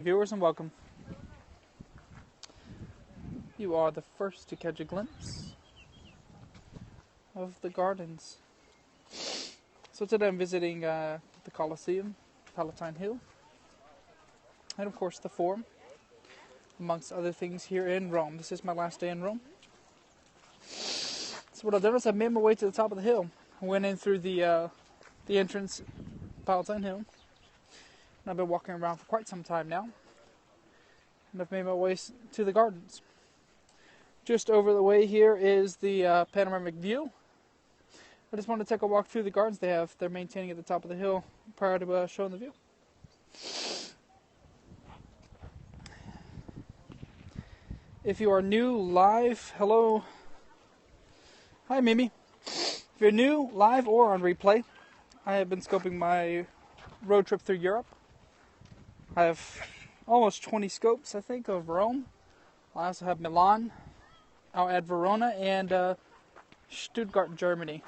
viewers, and welcome. You are the first to catch a glimpse of the gardens. So today I'm visiting the Colosseum, Palatine Hill, and of course the Forum, amongst other things here in Rome. This is my last day in Rome. So what I've done is I've made my way to the top of the hill. I went in through the entrance, Palatine Hill, and I've been walking around for quite some time now. And I've made my way to the gardens. Just over the way here is the panoramic view. I just wanted to take a walk through the gardens they're maintaining at the top of the hill prior to showing the view. If you are new live, hello. Hi Mimi. If you're new live or on replay, I have been scoping my road trip through Europe. I have almost 20 scopes, I think, of Rome. I also have Milan, out at Verona, and Stuttgart, Germany.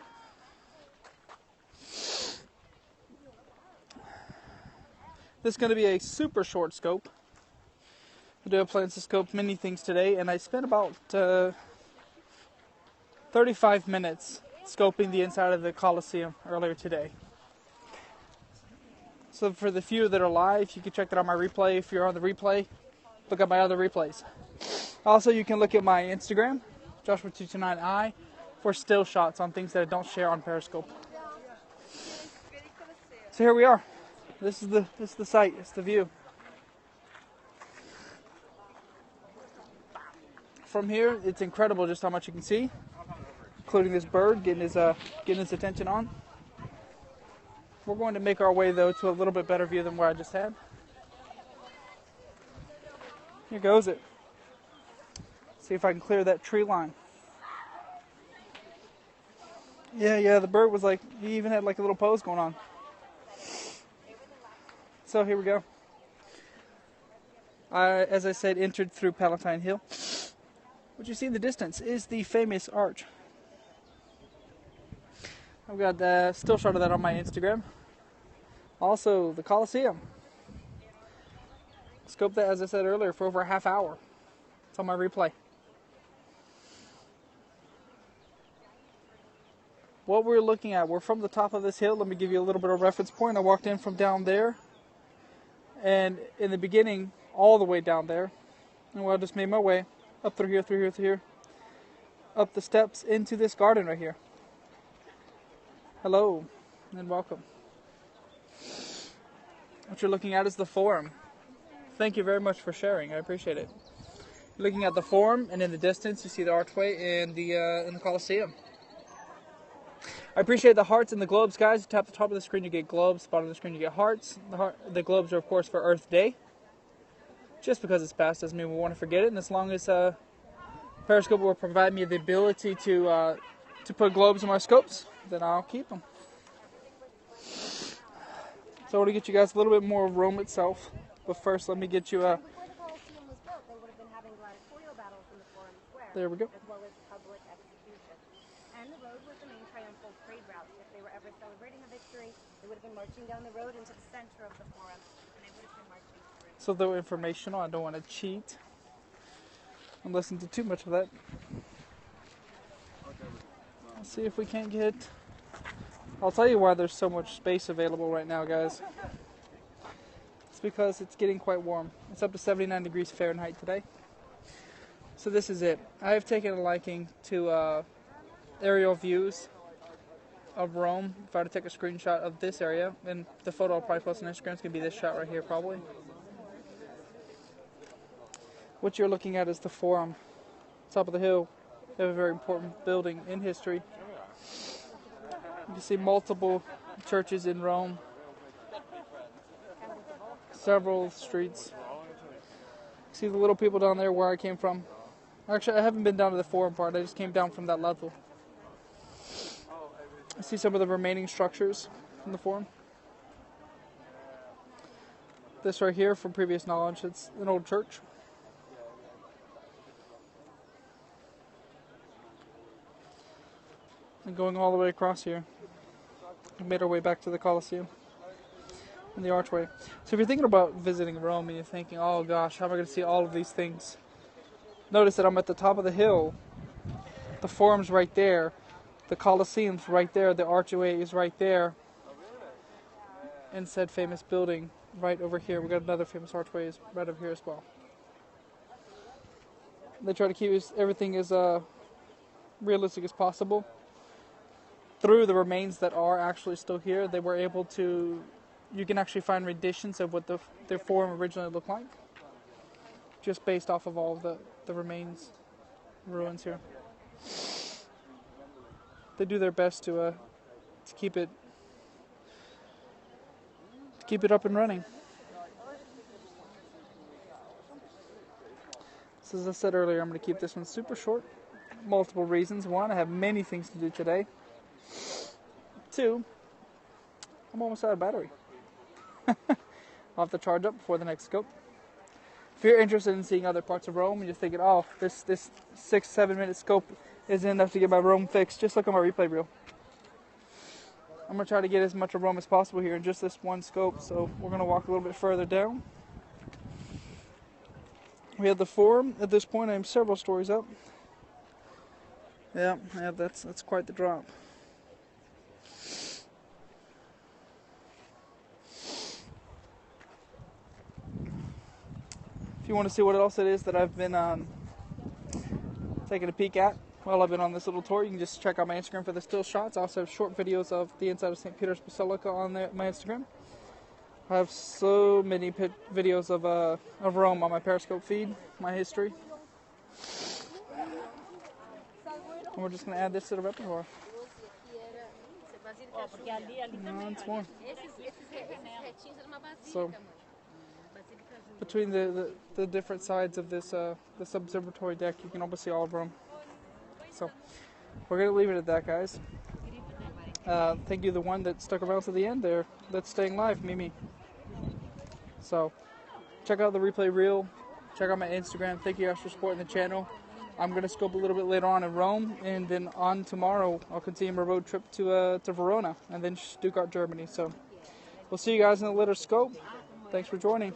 This is going to be a super short scope. I do have plans to scope many things today, and I spent about 35 minutes scoping the inside of the Colosseum earlier today. So for the few that are live, you can check that on my replay. If you're on the replay, look at my other replays. Also, you can look at my Instagram, Joshua229i, for still shots on things that I don't share on Periscope. So here we are. This is the site. It's the view. From here, it's incredible just how much you can see, including this bird getting his attention on. We're going to make our way though to a little bit better view than where I just had. Here goes it. See if I can clear that tree line. Yeah, the bird was like, he even had like a little pose going on. So here we go. As I said, entered through Palatine Hill. What you see in the distance is the famous arch. I've got a still shot of that on my Instagram. Also, the Colosseum. Scoped that, as I said earlier, for over a half hour. It's on my replay. What we're looking at, we're from the top of this hill. Let me give you a little bit of reference point. I walked in from down there. And in the beginning, all the way down there. And I just made my way up through here, up the steps into this garden right here. Hello, and welcome. What you're looking at is the Forum. Thank you very much for sharing. I appreciate it. Looking at the Forum, and in the distance, you see the archway and the Colosseum. I appreciate the hearts and the globes, guys. You tap the top of the screen, you get globes. Bottom of the screen, you get hearts. The globes are, of course, for Earth Day. Just because it's past doesn't mean we want to forget it. And as long as Periscope will provide me the ability to put globes in my scopes, then I'll keep them. So I want to get you guys a little bit more of Rome itself. But first, let me get you a... There we go. As well as public execution. And the road was the main triumphal trade route. If they were ever celebrating a victory, they would have been marching down the road into the center of the Forum, and they would have been marching through. So though informational, I don't want to cheat and listen to too much of that. Let's see if we can't get... I'll tell you why there's so much space available right now, guys. It's because it's getting quite warm. It's up to 79 degrees Fahrenheit today. So this is it. I have taken a liking to aerial views of Rome. If I were to take a screenshot of this area, and the photo I'll probably post on Instagram is going to be this shot right here probably. What you're looking at is the Forum. Top of the hill. They have a very important building in history. You can see multiple churches in Rome. Several streets. See the little people down there where I came from. Actually, I haven't been down to the Forum part. I just came down from that level. I see some of the remaining structures from the Forum. This right here, from previous knowledge, it's an old church. And going all the way across here, we made our way back to the Colosseum. in the archway. So if you're thinking about visiting Rome and you're thinking, oh gosh, how am I going to see all of these things? Notice that I'm at the top of the hill. The Forum's right there. The Colosseum's right there. The archway is right there. And said famous building right over here. We got another famous archway right over here as well. They try to keep everything as realistic as possible. Through the remains that are actually still here, they were able to. You can actually find renditions of what the Forum originally looked like, just based off of all of the remains, ruins here. They do their best to keep it up and running. So as I said earlier, I'm going to keep this one super short. Multiple reasons. One, I have many things to do today. Two, I'm almost out of battery. I'll have to charge up before the next scope. If you're interested in seeing other parts of Rome and you're thinking, oh, this 6-7 minute scope isn't enough to get my Rome fixed, just look at my replay reel. I'm going to try to get as much of Rome as possible here in just this one scope, so we're going to walk a little bit further down. We have the Forum. At this point, I'm several stories up. Yeah, that's quite the drop. If you want to see what else it is that I've been taking a peek at while I've been on this little tour, you can just check out my Instagram for the still shots. I also have short videos of the inside of St. Peter's Basilica on my Instagram. I have so many videos of Rome on my Periscope feed, my history. And we're just going to add this to the repertoire. Once more. So, between the different sides of this observatory deck, you can almost see all of Rome. So, we're going to leave it at that, guys. Thank you, the one that stuck around to the end there. That's staying live, Mimi. So, check out the replay reel. Check out my Instagram. Thank you guys for supporting the channel. I'm going to scope a little bit later on in Rome, and then on tomorrow, I'll continue my road trip to Verona, and then Stuttgart, Germany. So, we'll see you guys in the later scope. Thanks for joining.